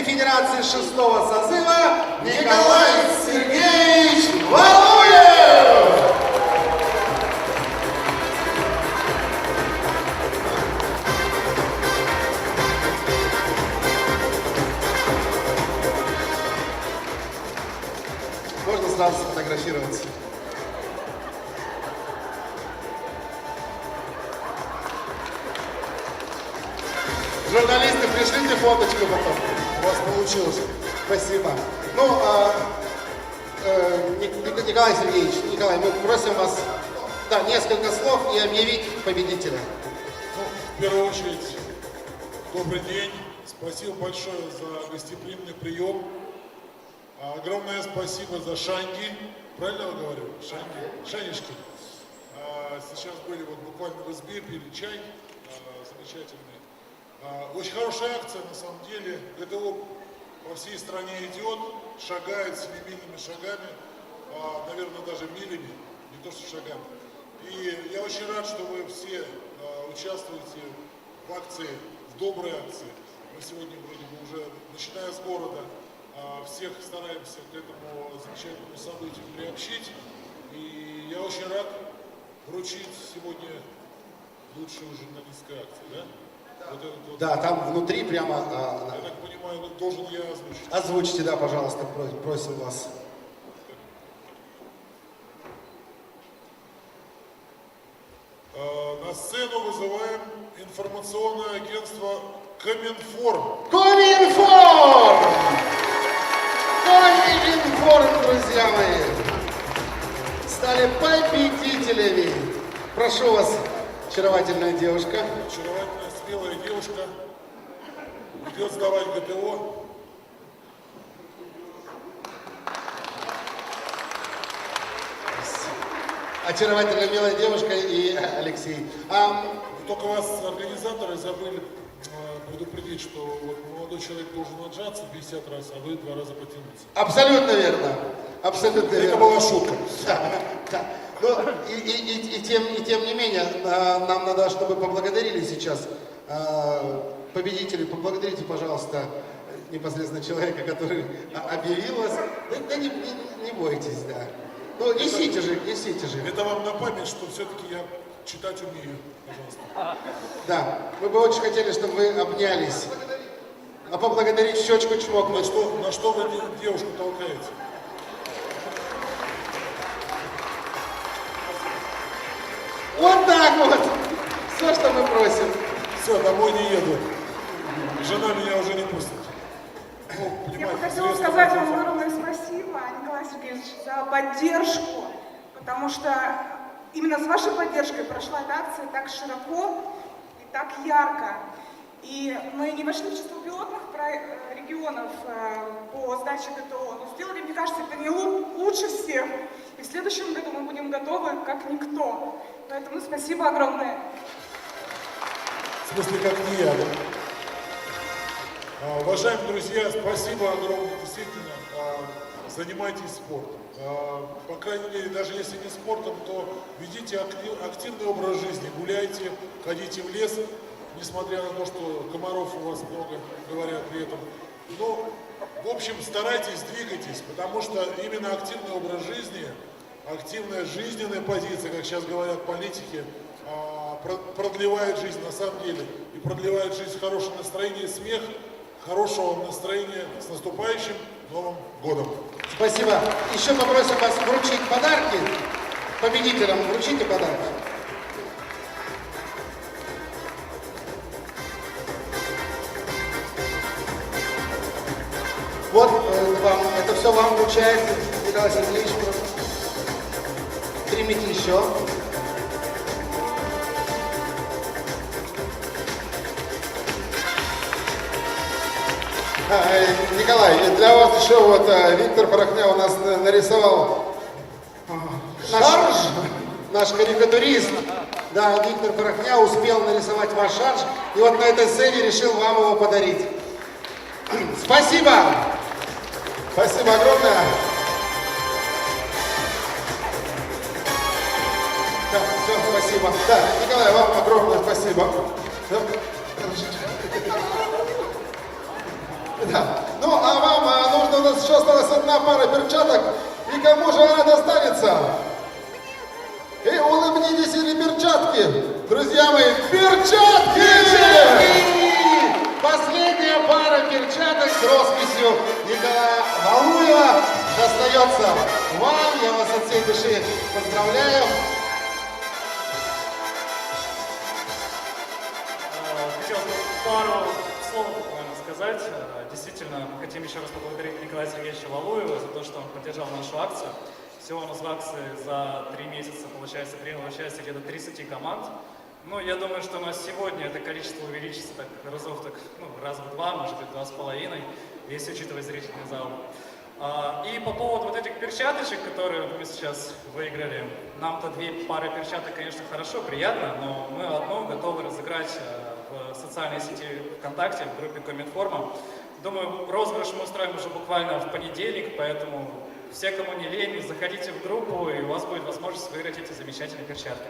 Федерации 6-го созыва Николай Сергеевич Валуев! Можно сразу сфотографироваться. Журналисты, пришлите фоточку потом. У вас получилось. Спасибо. Ну, Николай Сергеевич, Николай, мы просим вас несколько слов и объявить победителя. Ну, в первую очередь, добрый день. Спасибо большое за гостеприимный прием. Огромное спасибо за шанги. Правильно я говорю? Шанги? Шанишки. Сейчас были вот буквально в избе, пили чай. Замечательный. Очень хорошая акция, на самом деле. ГТО по всей стране идет, шагает семимильными шагами, наверное, даже милями, не то что шагами. И я очень рад, что вы все участвуете в акции, в доброй акции. Мы сегодня вроде бы уже, начиная с города, всех стараемся к этому замечательному событию приобщить. И я очень рад вручить сегодня лучшую журналистскую акцию, да? Вот да, там внутри прямо... я так понимаю, должен я озвучить? Озвучьте, да, пожалуйста, просим вас. На сцену вызываем информационное агентство Коминформ. Коминформ! Коминформ, друзья мои! Стали победителями. Прошу вас, очаровательная девушка. Очаровательная, смелая девушка идет сдавать ГТО. Очаровательная, милая девушка и Алексей. Только вас организаторы забыли предупредить, что вот молодой человек должен отжаться 50 раз, а вы 2 раза потянуться. Абсолютно верно. Абсолютно верно. Это была шутка. Да. Ну, и тем не менее, нам надо, чтобы поблагодарили сейчас победителей. Поблагодарите, пожалуйста, непосредственно человека, который объявил вас. Да не бойтесь, да. Ну, несите же. Это вам на память, что все-таки я читать умею, пожалуйста. Да, мы бы очень хотели, чтобы вы обнялись. А поблагодарить в щечку чмокнуть. На что вы девушку толкаете? Вот так вот. Все, что мы просим. Все, домой не еду. Жена меня уже не пустит. Ну, Я бы хотела сказать вам огромное спасибо, Николай Сергеевич, за поддержку, потому что именно с вашей поддержкой прошла эта акция так широко и так ярко. И мы не вошли в число пилотных регионов по сдаче ГТО, но сделали, мне кажется, это не лучше всех. И в следующем году мы будем готовы как никто. Поэтому спасибо огромное. В смысле, как не я, да? Уважаемые друзья, спасибо огромное, действительно, занимайтесь спортом. По крайней мере, даже если не спортом, то ведите активный образ жизни, гуляйте, ходите в лес, несмотря на то, что комаров у вас много, говорят при этом. Но, в общем, старайтесь, двигайтесь, потому что именно активный образ жизни, активная жизненная позиция, как сейчас говорят политики, продлевает жизнь на самом деле. И продлевает жизнь хорошее настроение, смех, хорошего настроения. С наступающим Новым годом! Спасибо. Еще попросим вас вручить подарки. Победителям вручите подарки. Вот вам, это все вам вручается, Николай Сергеевич. Примите еще. Николай, для вас еще вот Виктор Порохня у нас нарисовал наш карикатурист. Да, Виктор Порохня успел нарисовать ваш шарж, и вот на этой сцене решил вам его подарить. Спасибо! Спасибо огромное! Да, все, спасибо. Да, Николай, вам огромное спасибо. Да. Ну, осталась одна пара перчаток. И кому же она достанется? И улыбнитесь, или перчатки. Друзья мои, перчатки! Последняя пара перчаток с росписью Николая Валуева достается вам. Я вас от всей души поздравляю. Хотел бы пару слов буквально сказать. Действительно, мы хотим еще раз поблагодарить Николая Сергеевича Валуева за то, что он поддержал нашу акцию. Всего у нас в акции за 3 месяца, получается, приняло участие где-то 30 команд. Ну, я думаю, что у нас сегодня это количество увеличится так разов, раза в 2, может быть, 2,5, если учитывать зрительный зал. И по поводу вот этих перчаточек, которые мы сейчас выиграли, нам-то 2 пары перчаток, конечно, хорошо, приятно, но мы одну готовы разыграть в социальной сети ВКонтакте, в группе Коминформа. Думаю, розыгрыш мы устроим уже буквально в понедельник, поэтому все, кому не лень, заходите в группу, и у вас будет возможность выиграть эти замечательные перчатки.